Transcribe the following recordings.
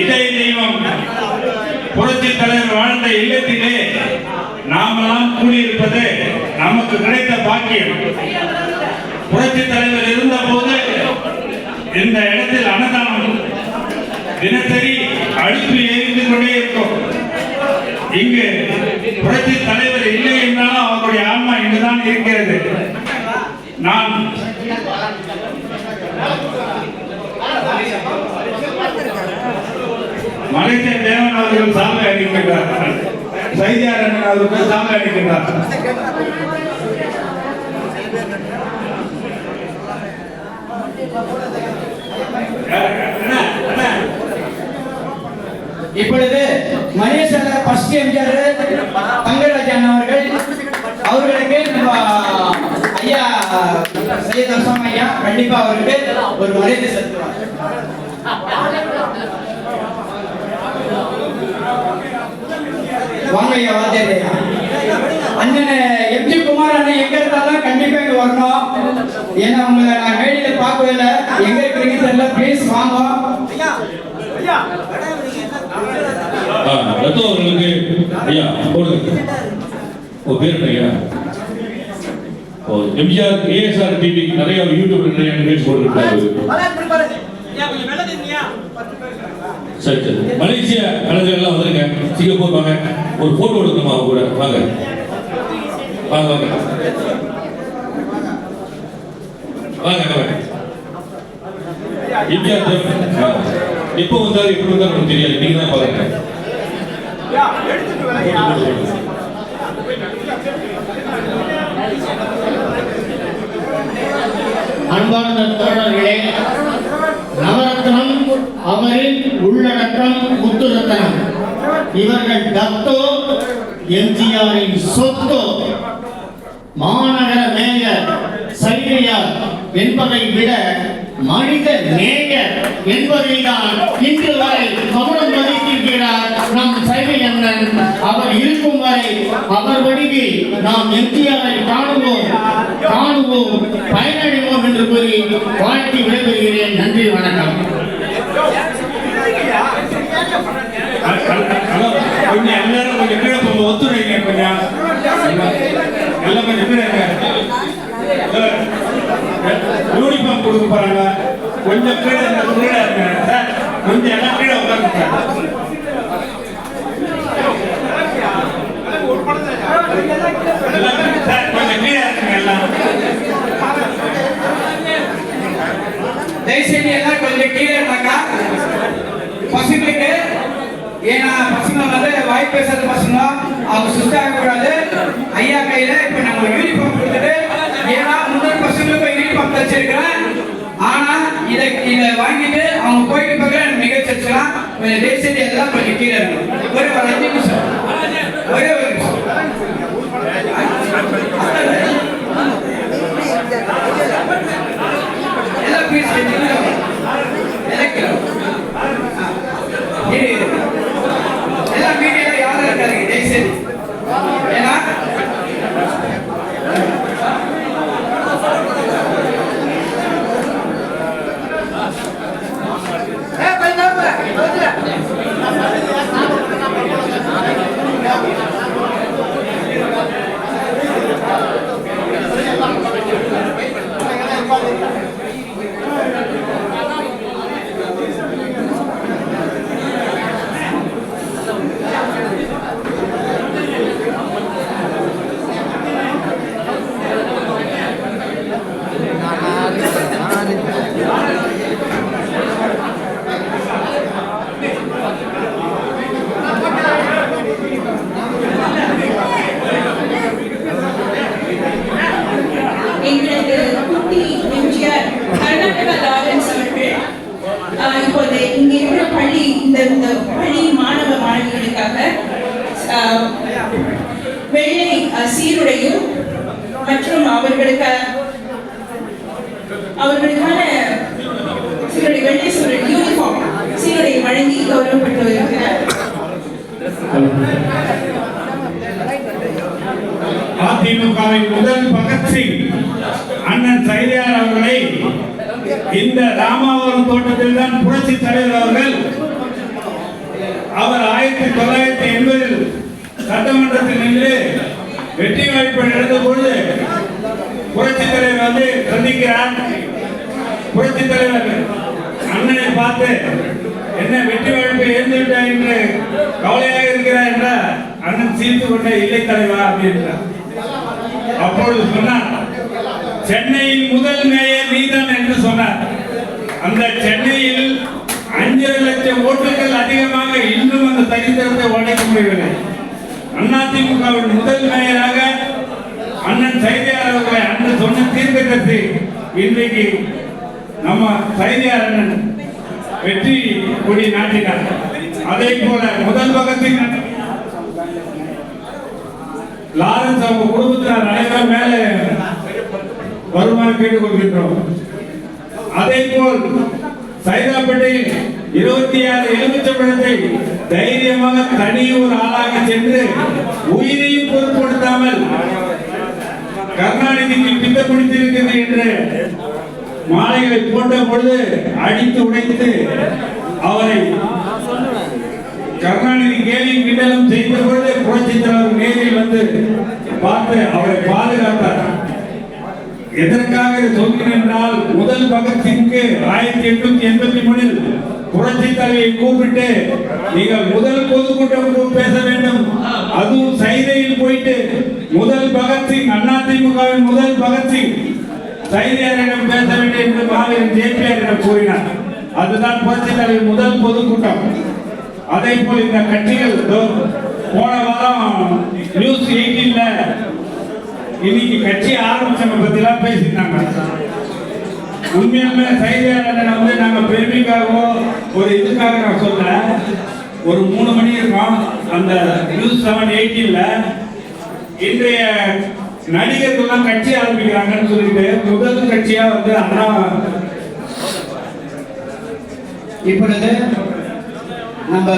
இதய தெய்வம் புரட்சி தலைவர் வாழ்ந்த இல்லத்திலே நாமெல்லாம் கூடியிருப்பது நமக்கு கிடைத்த பாக்கியம். புரட்சி தலைவர் இருந்த போது இந்த இடத்தில் அன்னதானம் தினசரி அடுப்பு எரிந்து கொண்டே இருக்கும். இங்கு புரட்சி தலைவர் இல்லை என்றாலும் அவருடைய ஆன்மா இங்குதான் இருக்கிறது. நான் மலேசிய தேவன் அவர்கள் சாமி அடிக்கின்றார், சைதியாரன் அவர்கள் சாமி அடிக்கின்றார். இப்பொழுது மலேசியால ஃபர்ஸ்ட் எம்ஜிஆர் தங்கராஜன் அவர்களுக்கு நம்ம ஐயா சையத் அஸ்லாம் ஐயா கண்டிப்பா அவருக்கு ஒரு மரியாதை செலுத்துவார். வாங்க ஐயா, வாத்தியார் ஐயா. அண்ணன் எம்ஜி குமார் அண்ணன் எங்க இருந்தாலும் கண்டிப்பா இங்க வரணும். ஏன்னா உங்களை நான் மேடையில பார்க்கவே இல்லை, எங்க இருக்கிறீங்க தெரியல, ப்ளீஸ் வாங்க. அவர்களுக்கு ஐயா போடுங்க பேர் ஐயா. எம்ஜிஆர் ஏஎஸ்ஆர் டிவி நிறைய யூடியூப்ல நிறைய நிகழ்ச்சி போட்டுருக்காரு. சரி சரி, மலேசியா கலைஞர்கள் எல்லாம் வந்துருங்க, சிங்கப்பூர் வாங்க, ஒரு போட்டோ எடுக்கணுமா கூட, வாங்க வாங்க வாங்க வாங்க வாங்க. எம்ஜிஆர் எப்போ வந்தாரு எப்படி வந்தாரு நமக்கு தெரியாது, நீங்க தான் பாருங்க. அன்பார்ந்த தோழர்களே, நவரத்னம் அவரின் உள்ளடக்கம் முத்துரத்னம். இவர்கள் தத்தோ எம்ஜிஆரின் சொத்தோ. மாநகர மேயர் சைதையார் என்பதை விட மனித நேயர் என்பதைதான் இன்று வரை கவனம் மதித்திருக்கிறார் நம் சைதை அண்ணன். அவர் இருக்கும் வரை அவர் வடிவில் நாம் எம்ஜிஆரை காணுவோம் பயனடைவோம் என்று கூறி வாழ்த்தி விடைபெறுகிறேன். நன்றி, வணக்கம். கொஞ்சம் எல்லாரும் கொஞ்சம் கீழே போங்க, ஒத்துழைங்க கொஞ்சம், எல்லாம் கொஞ்சம் கீழே யூனிஃபார்ம் கொடுக்க போறாங்க, கொஞ்சம் கீழே இருங்க சார், கொஞ்சம் எல்லாம் கீழே உட்காருங்க சார், கொஞ்சம் கீழே இருக்குங்க எல்லாம். தயவுசெய்து எல்லாம் கொஞ்சம் கீழே இருந்தாக்கா பசங்களுக்கு, ஏன்னா பசங்க வந்து வாய் பேசுறது பசங்க, அவங்க சுஸ்தாக கூடாது. ஐயா கையில இப்ப நம்ம யூனிஃபார்ம் கொடுத்துட்டு, ஏன்னா முதல் பசங்களுக்கு யூனிஃபார்ம் தச்சிருக்கிறேன், ஆனா இதை வாங்கிட்டு அவங்க போயிட்டு பார்க்க நிகழ்ச்சி வச்சுக்கலாம். தயவுசெய்து எல்லாம் கொஞ்சம் கீழே இருக்கணும். ஒரு 5 நிமிஷம், ஒரே ஒரு நிமிஷம். எல்லாம் ப்ளீஸ் எல்லாம் மீடியால யாரும் இருக்காங்க தயவுசெய்து. ஏன்னா இப்போது இங்கே இருக்கிற பள்ளி இந்த பள்ளி மாணவ மாணவிகளுக்காக வெள்ளை சீருடையும் மற்றும் அவர்களுக்கான சீருடை வெள்ளை யூனிஃபார்ம் சீருடை வழங்கி கௌரவப்பட்டு வருகிறார். அதிமுகவின் முதல் பகத்சிங் அண்ணன் சைதையார் அவர்களை இந்த ராமாவரம் தோட்டத்தில் தான் புரட்சி தலைவர் அவர்கள் அவர் 1980 சட்டமன்றத்தில் நின்று வெற்றி வாய்ப்பு நடந்த பொழுது புரட்சி தலைவர் வந்து சந்திக்கிறார். புரட்சி தலைவர் அண்ணனை பார்த்து என்ன வெற்றி வாய்ப்பு இழந்து விட்டார் என்று கவலையாக இருக்கிறார் என்றால் அண்ணன் சீர்த்து கொண்ட இல்லை தலைவா அப்படின்றார். அப்பொழுது சொன்னார், சென்னையின் முதல் மேயர் நீதான் என்று சொன்னார். அந்த சென்னையில் 5 லட்சம் ஓட்டுகள் அதிகமாக இன்னும் அந்த சரித்திரத்தை உடைக்க முடியவில்லை. அதிமுகவின் முதல் மேயராக அண்ணன் சைதியார் அவர்களை அன்று சொன்ன தீர்க்கதரிசி இன்றைக்கு நம்ம சைதியார் அண்ணன் வெற்றி கொடி நாட்டினார். அதே போல முதல் பக்கத்தின் லாரன்ஸ் அவங்க குடும்பத்தினர் அனைவரும் மேலே வருமானம் கேட்டுக் கொள்கின்றோம். அதே போல் சைதாப்பேட்டையில் 26 எலுமிச்சம்பழத்தை தைரியமாக தனி ஒரு ஆளாக சென்று உயிரையும் பொருட்படுத்தாமல் கருணாநிதிக்கு பித்த பிடித்திருக்கிறது என்று மாலைகளை போட்ட பொழுது அடித்து உடைத்து அவரை கருணாநிதி கேலியும் கிண்டலும் செய்த பொழுது புரட்சி தலைவர் நேரில் வந்து பார்த்து அவரை பாதுகாத்தார். எதற்காக சொல்கிறேன் என்றால் முதல் பகத்சிங்க்கு 1883 புரட்சி தலைவரை கூப்பிட்டு நீங்கள் முதல் பொதுக்கூட்டம் பேச வேண்டும், அதுவும் சைதையில் போயிட்டு முதல் பகத்சிங் அதிமுகவின் முதல் பகத்சிங் சைதையாரிடம் பேச வேண்டும் என்று மாவீரன் ஜேபிஆரிடம் கூறினார். அதுதான் புரட்சி தலைவர் முதல் பொதுக்கூட்டம். அதே போல் இந்த கட்சிகள் போன வாரம் நியூஸ் 18ல இன்னைக்கு கட்சி ஆரம்பிச்சவங்க பத்திலாம் பேசிட்டாங்க. உண்மையுமே சைதையாளர் வந்து நாங்க பெருமைக்காகவோ ஒரு இதுக்காக நான் சொல்ல, ஒரு 3 மணி இருக்கும் அந்த நியூஸ் 7-18ல இன்றைய நடிகர்கள்லாம் கட்சி ஆரம்பிக்கிறாங்கன்னு சொல்லிட்டு முதல் கட்சியா வந்து அண்ணா. இப்பொழுது நம்ம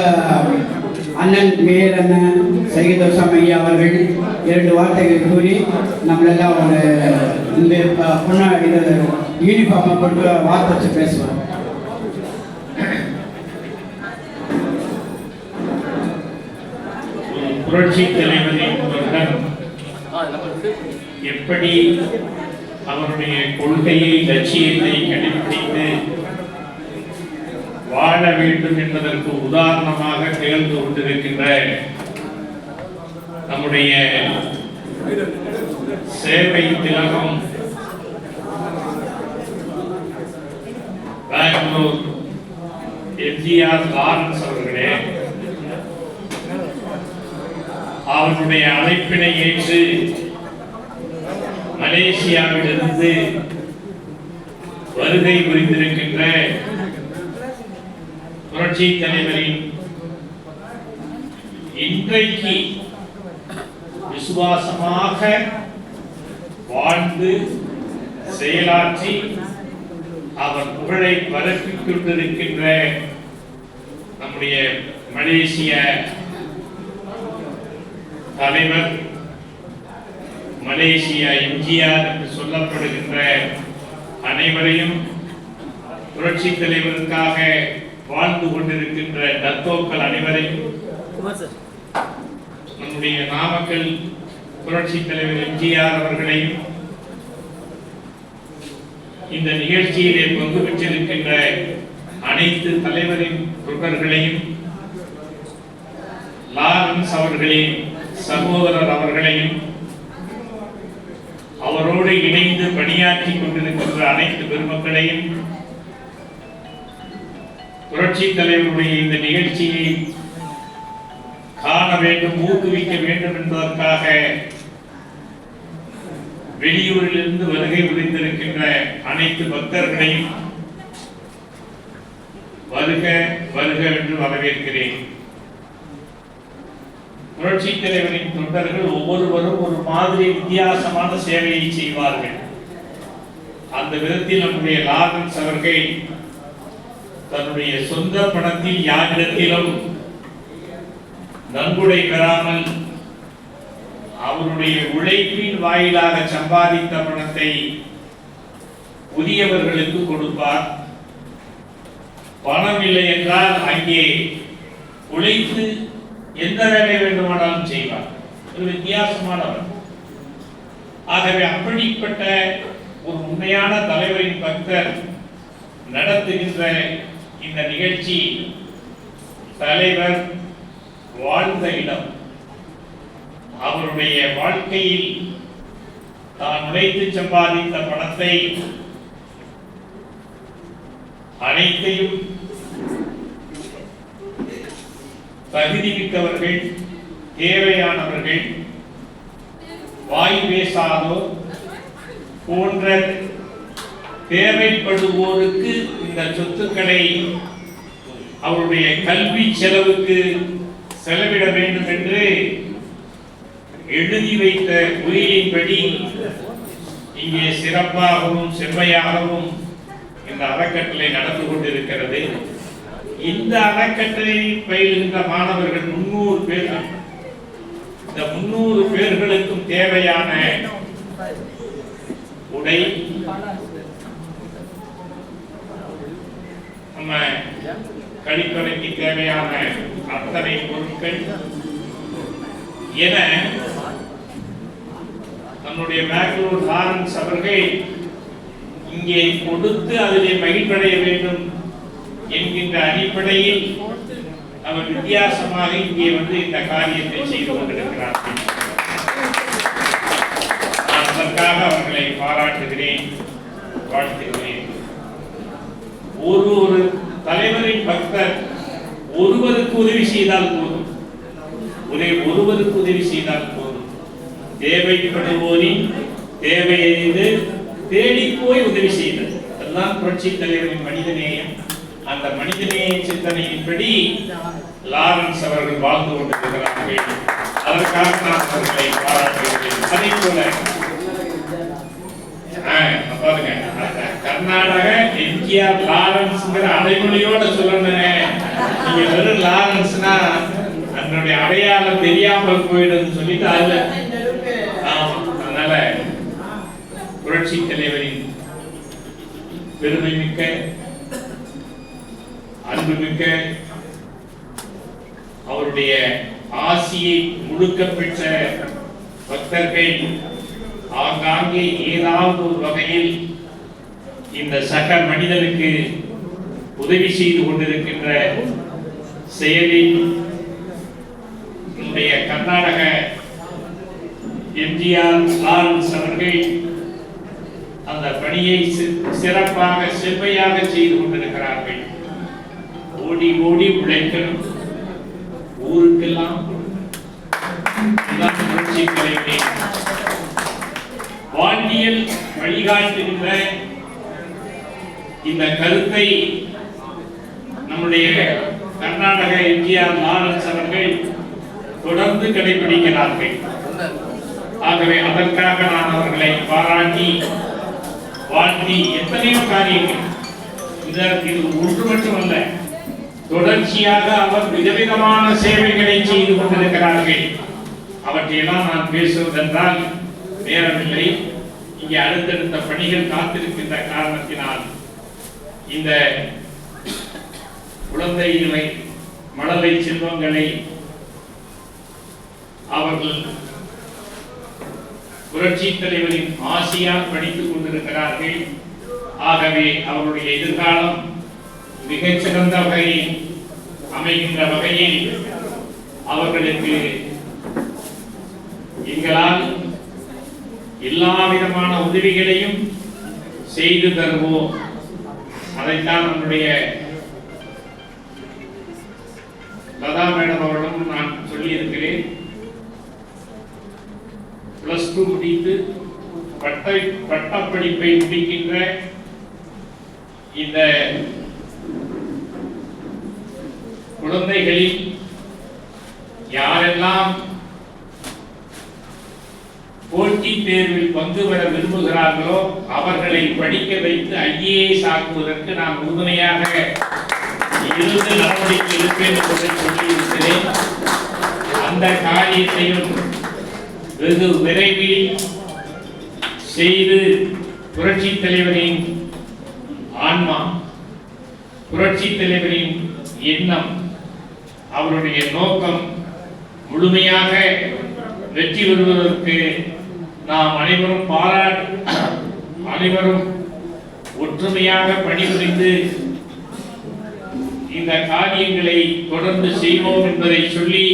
அண்ணன் மேயர் அண்ணன் சையதோசம் ஐயா அவர்கள் 2 வார்த்தைகள் கூறி நம்மளெல்லாம் ஒரு இந்த பொண்ணா இது யூனிஃபார்மை கொண்டு வார்த்தை வச்சு பேசுவோம். புரட்சி தலைவரின் எப்படி அவருடைய கொள்கையை லட்சியத்தை கடைபிடித்து வாழ வேண்டும் என்பதற்கு உதாரணமாக திகழ்ந்து கொண்டிருக்கின்ற நம்முடைய சேவை திலகம் பெங்களூர் எம்ஜிஆர் லாரன்ஸ் அவர்களே, அவருடைய அழைப்பினை ஏற்று மலேசியாவிலிருந்து வருகை புரிந்திருக்கின்ற புரட்சி தலைவரின் இன்றைக்கு விசுவாசமாக வாழ்ந்து செயலாற்றி அவர் புகழை பரப்பிக் கொண்டிருக்கின்ற நம்முடைய மலேசிய தலைவர், மலேசியா எம்ஜிஆர் என்று சொல்லப்படுகின்ற அனைவரையும், புரட்சி தலைவருக்காக வாழ்ந்து கொண்டிருக்கின்ற தத்தோக்கள் அனைவரையும், நம்முடைய நாமக்கல் புரட்சி தலைவர் எம்ஜிஆர் அவர்களையும், இந்த நிகழ்ச்சியிலே பங்கு பெற்றிருக்கின்ற அனைத்து தலைவரின் தொண்டர்களையும், லாரன்ஸ் அவர்களின் சகோதரர் அவர்களையும், அவரோடு இணைந்து பணியாற்றி கொண்டிருக்கின்ற அனைத்து பெருமக்களையும், புரட்சி தலைவருடைய இந்த நிகழ்ச்சியை காண வேண்டும், ஊக்குவிக்க வேண்டும் என்பதற்காக வெளியூரிலிருந்து வருகை புரிந்திருக்கின்ற அனைத்து பக்தர்களையும் வருக வருக என்று வரவேற்கிறேன். புரட்சி தலைவரின் தொண்டர்கள் ஒவ்வொருவரும் ஒரு மாதிரி வித்தியாசமான சேவையை செய்வார்கள். அந்த விதத்தில் நம்முடைய லாரன்ஸ் அவர்கள் தன்னுடைய சொந்த பணத்தில் யாரிடத்திலும் நன்கொடை பெறாமல் அவருடைய உழைப்பின் வாயிலாக சம்பாதித்த பணத்தை புதியவர்களுக்கு கொடுப்பார். பணம் இல்லை என்றால் அங்கே உழைத்து எந்த வேலை வேண்டுமானாலும் செய்வார். ஒரு வித்தியாசமானவர். ஆகவே அப்படிப்பட்ட ஒரு உண்மையான தலைவரின் பக்தர் நடத்துகின்ற இந்த நிகழ்ச்சி தலைவர் வாழ்ந்த இடம். அவருடைய வாழ்க்கையில் தான் உழைத்து சம்பாதித்த பணத்தை அனைத்தையும் தகுதிமிக்கவர்கள், தேவையானவர்கள், வாய் பேசாதோர் போன்ற தேவைப்படுவோருக்கு இந்த சொத்துக்களை அவருடைய கல்வி செலவுக்கு செலவிட வேண்டும் என்று எழுதி வைத்த உயிரின்படி இங்கே சிறப்பாகவும் செம்மையாகவும் இந்த அறக்கட்டளை நடந்து கொண்டிருக்கிறது. இந்த அறக்கட்டளை பயிலுகின்ற மாணவர்கள் 300 பேர்கள். இந்த 300 பேர்களுக்கும் தேவையான உடை, நம்ம கழிப்பறைக்கு தேவையான அத்தனை பொருட்கள் என நம்முடைய மேங்களூர் லாரன்ஸ் அவர்கள் இங்கே கொடுத்து அதிலே மகிழ்வடைய வேண்டும் என்கின்ற அடிப்படையில் அவர் வித்தியாசமாக இங்கே வந்து இந்த காரியத்தை செய்து கொண்டிருக்கிறார்கள். நான் அதற்காக அவர்களை பாராட்டுகிறேன், வாழ்த்துகிறேன். ஒரு தலைவரின் பக்தர் ஒருவருக்கு உதவி செய்தால் போதும், ஒருவருக்கு உதவி செய்தால் போதும். தேவைப்படுவோரின் தேவையறிந்து தேடி போய் உதவி செய்தது அதுதான் புரட்சி தலைவரின் மனிதநேயம். அந்த மனிதநேய சிந்தனையின்படி லாரன்ஸ் அவர்கள் வாழ்ந்து கொண்டிருக்கிறார்கள். அதற்காக நான் அவர்களை பாராட்டுகிறேன். அதே போல பாருங்க, கர்நாடக எம்ஜிஆர் லாரன்ஸ்ங்கிற அடைமொழியோட சொல்லணும். நீங்க வெறும் லாரன்ஸ்னா அதனுடைய அடையாளம் தெரியாமல் போயிடும் சொல்லிட்டு அதுல அதனால புரட்சி தலைவரின் பெருமை மிக்க, அன்புமிக்க, அவருடைய ஆசியை முழுக்க பெற்ற பக்தர்கள் ஆங்காங்கே ஏதாவது ஒரு வகையில் இந்த சக மனிதனுக்கு உதவி செய்து கொண்டிருக்கின்ற செயலில் இன்றைய கர்நாடக எம்ஜிஆர் லாரன்ஸ் அவர்கள் அந்த பணியை சிறப்பாக செம்மையாக செய்து கொண்டிருக்கிறார்கள். ஓடி ஓடி உழைக்கணும், ஊருக்கெல்லாம் வாழ்வியல் வழிகாட்டுகின்ற இந்த கருத்தை நம்முடைய கர்நாடக எம்ஜிஆர் லாரன்ஸ் அவர்கள் தொடர்ந்து கடைபிடிக்கிறார்கள். ஆகவே அதற்காக நான் அவர்களை பாராட்டி வாழ்த்தி எத்தனையோ காரியங்கள் இது ஒன்று மட்டுமல்ல, தொடர்ச்சியாக அவர் விதவிதமான சேவைகளை செய்து கொண்டிருக்கிறார்கள். அவற்றையெல்லாம் நான் பேசுவதென்றால் நேரமில்லை. இங்கே அடுத்தடுத்த பணிகள் காத்திருக்கின்ற காரணத்தினால் இந்த குழந்தைகளை, மழலை செல்வங்களை அவர்கள் புரட்சி தலைவரின் ஆசியால் படித்துக் கொண்டிருக்கிறார்கள். ஆகவே அவருடைய எதிர்காலம் மிகச்சிறந்த வகையில் அமைகின்ற வகையில் அவர்களுக்கு எங்களால் எல்லா விதமான உதவிகளையும் செய்து தருவோம். அதைத்தான் நம்முடைய லதா மேடம் அவர்களும் நான் சொல்லியிருக்கிறேன். +2 முடித்து பட்டப்படிப்பை முடிக்கின்ற இந்த குழந்தைகளில் யாரெல்லாம் போட்டித் தேர்வில் பங்கு பெற விரும்புகிறார்களோ அவர்களை படிக்க வைத்து IAS ஆக்குவதற்கு நான் உறுதுணையாக இருந்து நடவடிக்கை எடுப்பேன் என்று சொல்லியிருக்கிறேன். அந்த காரியத்தையும் வெகு விரைவில் செய்து புரட்சி தலைவரின் ஆன்மா, புரட்சி தலைவரின் எண்ணம், அவருடைய நோக்கம் முழுமையாக வெற்றி பெறுவதற்கு நாம் அனைவரும் ஒற்றுமையாக பணிபுரிந்து இந்த காரியங்களை தொடர்ந்து செய்வோம் என்பதை சொல்லி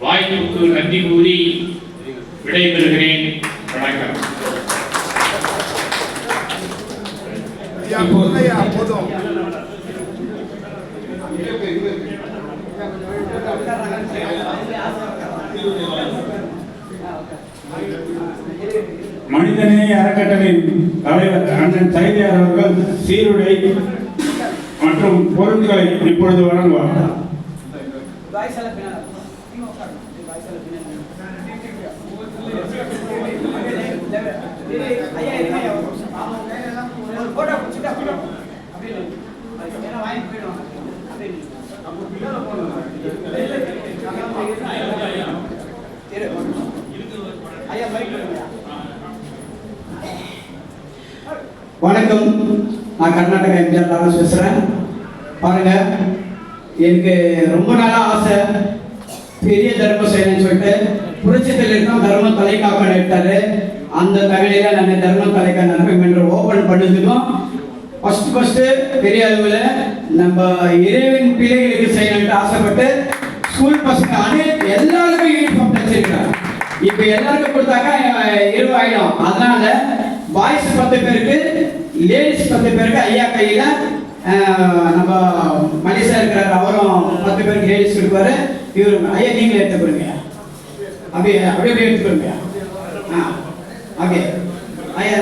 வாய்ப்புக்கு நன்றி கூறி விடைபெறுகிறேன். வணக்கம். மனிதநேய அறக்கட்டளையின் தலைவர் அண்ணன் சைதியார் அவர்கள் சீருடை மற்றும் பொருட்களை இப்பொழுது வழங்குவார். வணக்கம், நான் கர்நாடகா எம்ஜிஆர் லாரன்ஸ் பேசுகிறேன். பாருங்க, எனக்கு ரொம்ப நாளா ஆசை பெரிய தர்மம் செய்யணும்னு சொல்லிட்டு புரட்சித்தில் இருக்கோம் தர்மம் தலைக்காக்க எடுத்தாரு. அந்த தகவலையில நான் தர்மம் தலைக்கா நன்மை ஓபன் பண்ணதுக்கும் ஃபர்ஸ்ட் பெரிய அளவில் நம்ம இறைவன் பிள்ளைகளுக்கு செய்யணும்னு ஆசைப்பட்டு ஸ்கூல் பசங்க எல்லாருக்கும் யூனிஃபார்ம் தச்சிருக்காங்க. இப்போ எல்லாருக்கும் கொடுத்தாக்கா 20 ஆயிடும். அதனால பாய்ஸ் 10 பேருக்கு, லேடிஸ் 10 பேருக்கு ஐயா கையில நம்ம மலேசியா இருக்கிறாரு, அவரும் 10 பேருக்கு லேடிஸ் கொடுப்பாரு. இவரு ஐயா நீங்களே எடுத்து கொடுங்க, அப்படியே எடுத்து கொடுங்க. அப்படியே ஐயா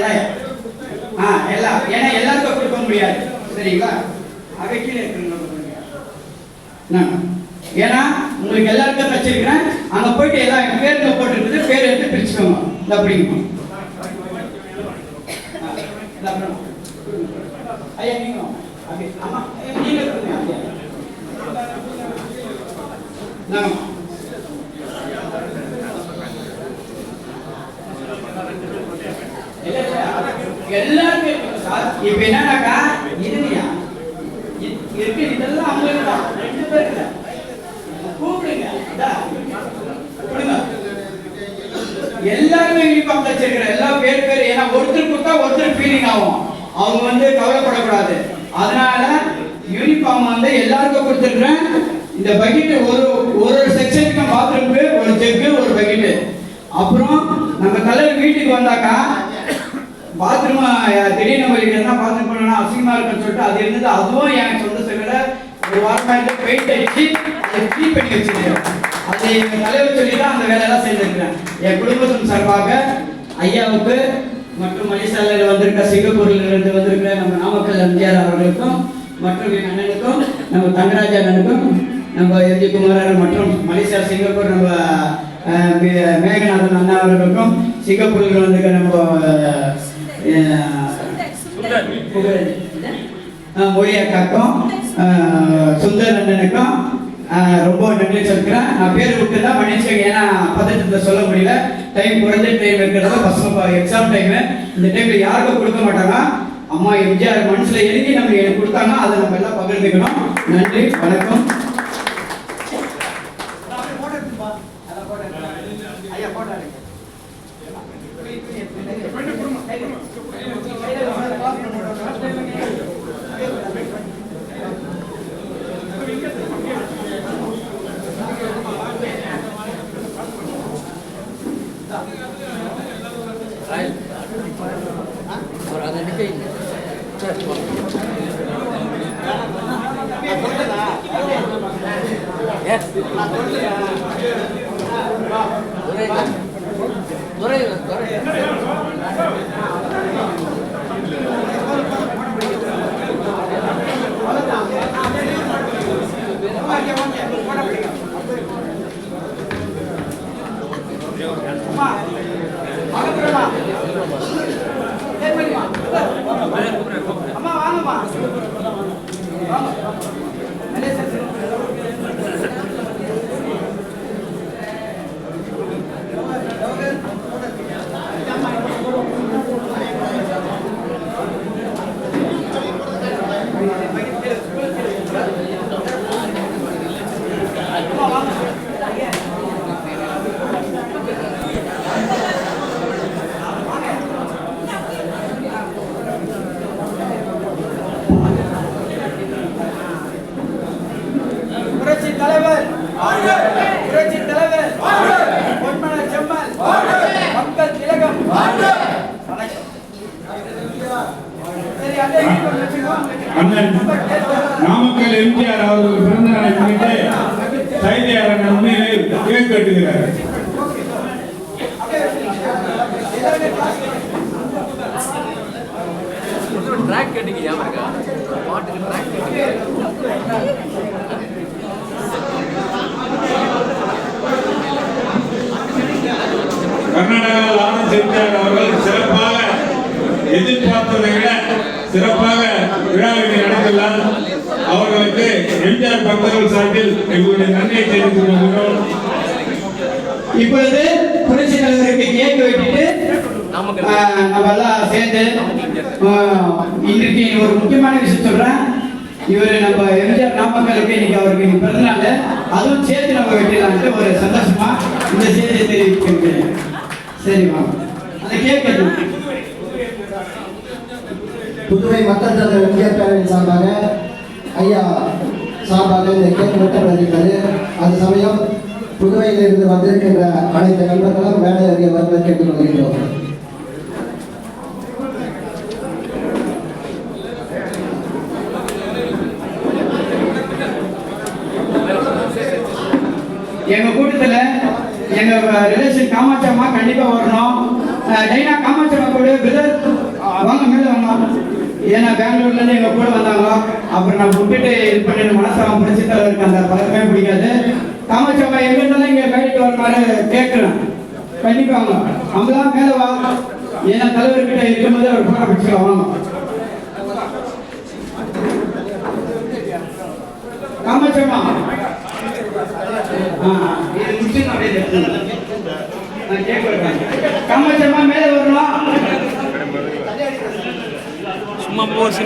எல்லாம் ஏன்னா எல்லாருக்கும் கொடுக்க முடியாது, சரிங்களா? அப்படியே கீழே எடுத்துருங்க. ஏன்னா உங்களுக்கு எல்லாருக்கும் தச்சிருக்கிறேன். அங்க போயிட்டு எல்லாம் பேருங்க போட்டுருக்குது, பேர் எடுத்து பிரிச்சுக்கோங்க. இந்த அப்படிங்க ஐயா நீங்க அப்படி ஆமா நீங்க எல்லாருமே இப்ப என்னன்னாக்கா இருங்கயா இருக்கு, இதெல்லாம் அவங்களுக்கு தான் 2 பேருக்கு கூப்பிடுங்க. எல்லாருமே யூனிஃபார்ம் தச்சிருக்கிற எல்லா பேர் ஏன்னா ஒருத்தர் கொடுத்தா ஒருத்தர் ஃபீலிங் ஆகும், அவங்க கவலைப்படக்கூடாது. அதனால யூனிஃபார்ம் எல்லாருக்கும் கொடுத்துருக்கிறேன். இந்த பக்கெட் ஒரு செக்ஷனுக்கு பாத்ரூமுக்கு ஒரு ஜெக்கு ஒரு பக்கெட். அப்புறம் நம்ம தலைவர் வீட்டுக்கு வந்தாக்கா பாத்ரூம் திடீர்னு வலிக்கிறதுனா பாத்ரூம் பண்ணா அசிங்கமா இருக்குன்னு சொல்லிட்டு அது இருந்தது. அதுவும் எனக்கு சொந்த செல்ல ஒரு வாரமாக பெயிண்ட் அடிச்சு அதை க்ளீன் பண்ணி வச்சிருக்கேன். அதை எங்கள் தலைவர் சொல்லி தான் அந்த வேலையெல்லாம் செய்திருக்கிறேன். என் குடும்பத்தின் சார்பாக ஐயாவுக்கு மற்றும் மலேசியாவில் வந்திருக்க சிங்கப்பூரில் இருந்து வந்திருக்கிற நம்ம நாமக்கல் எம்ஜிஆர் அவர்களுக்கும் மற்றும் என் அண்ணனுக்கும் நம்ம தங்கராஜ் அண்ணனுக்கும் நம்ம எம்ஜி குமார் மற்றும் மலேசியா சிங்கப்பூர் நம்ம மேகநாதன் அண்ணா அவர்களுக்கும் சிங்கப்பூரில் வந்திருக்க நம்ம மொழி அக்காக்கும் சுந்தர் அண்ணனுக்கும் ரொம்ப நன்றி சொல்கிறேன். நான் பேர் விட்டு தான் மன்னிச்சுக்கோங்க, ஏன்னா பதட்டத்தை சொல்ல முடியல. டைம் குறைஞ்ச டைம் இருக்கிறத பசங்க எக்ஸாம் டைமு. இந்த டைமில் யாருக்கும் கொடுக்க மாட்டாங்க. அம்மா எம்ஜிஆர் மனசில் எழுதி நம்ம எனக்கு கொடுத்தாங்க, அதை நம்ம எல்லாம் பகிர்ந்துக்கணும். நன்றி, வணக்கம். அம்மா வாங்கம்மா புரட்சி தலைவர் பொன்மன செம்மல் மக்கள் திலகம் சரி அதே அண்ணன் நாமக்கல் எம்ஜிஆர் அவர்கள் பிறந்த நாளை முன்னிட்டு செய்தியாளர் உண்மையில் கேக் கட்டுகிறார். ட்ராக் கட்டிங்க யாருக்கா பாட்டுக்கு ட்ராக் கட்டிங்க கர்நாடகாவில் ஆனந்த் எம்ஜிஆர் அவர்கள் சிறப்பாக எதிர்பார்த்ததை விட சிறப்பாக விழாவினை நடத்தலாம். அவர்களுக்கு எம்ஜிஆர் பக்தர்கள் சார்பில் எங்களுடைய நன்றியை தெரிவித்துக் கொள்கிறோம். இப்பொழுது புரட்சி தலைவருக்கு கேக் வெட்டிட்டு நம்ம எல்லாம் சேர்ந்து இன்றைக்கு ஒரு முக்கியமான விஷயம் சொல்றேன். இவர் நம்ம எம்ஜிஆர் நாமக்கலுக்கு இன்னைக்கு அவருக்கு பிறந்தநாள், அதுவும் சேர்த்து நம்ம வெட்டிடலான்ட்டு ஒரு சந்தோஷமா இந்த செய்தியை தெரிவிக்கிறேன். சரிம்மா, அந்த கேக் புதுவை மக்கள் தலைவர் எம்ஜிஆர் பேரவை சார்பாக ஐயா சார்பாக இந்த கேக் வெட்டப்படுகிறது. அது சமயம் புதுவையிலிருந்து வந்திருக்கின்ற அனைத்து நண்பர்களும் மேடை அறிய வருவதை கேட்டுக்கொள்கிறோம். எங்க கூட்டத்துல எங்க ரிலேஷன் காமாட்சி அம்மா கண்டிப்பா வரணும். டைனா காமாட்சி அம்மா கூட பிரதர் வாங்க மேல வாங்க. ஏன்னா பெங்களூர்ல இருந்து எங்க கூட வந்தாங்க. அப்புறம் நான் விட்டுட்டு இது பண்ணிட்டு மனசாக புரட்சி தலைவருக்கு அந்த பழக்கமே பிடிக்காது. காமாட்சி அம்மா எங்க இருந்தாலும் இங்க வேலைக்கு வர மாதிரி கேட்கிறேன். கண்டிப்பா வாங்க. அவங்களாம் மேல வாங்க. ஏன்னா தலைவர்கிட்ட இருக்கும்போது அவர் போன பிடிச்சிக்கலாம் வாங்க. காமாட்சி அம்மா காமாட்சம்மா மேல வரலாம். சும்மா போச்சு